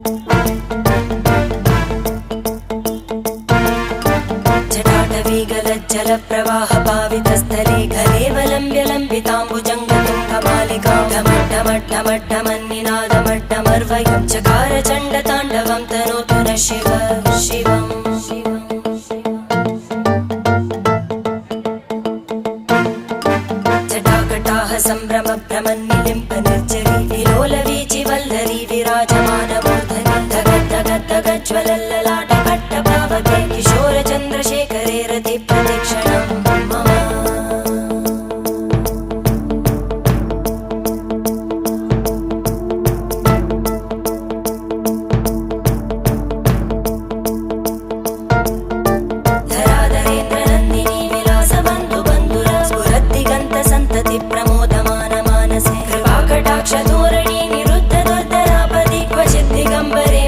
जटाटवीगलज्जलप्रवाहपावितस्थले घलेवलम्ब्य लम्बिताम्बुजङ्गतुङ्गमालिकां ढमड्ढमड्ढमड्ढमन्निनादमड्ढमर्वयं चकार चण्डताण्डवं तनोतु नः शिव शिवम् जटाकटाः सम्भ्रमभ्रमन्निलिम्प निर्जरी विलोलवीचि वल्लरी विराजमानमूर्धनि धगद्धगद्धगज्ज्वलल्ललाटकट्टपावके किशोरचन्द्रशेखरे रतिप्रतिक्षणं मम धराधरेन्द्रनन्दिनी विलासबन्धुबन्धुर स्फुरद्दिगन्तसन्तति प्रमोदमानमानसे कृपाकटाक्षधोरणी निरुद्धदुर्धरापदि क्वचिद्दिगम्बरे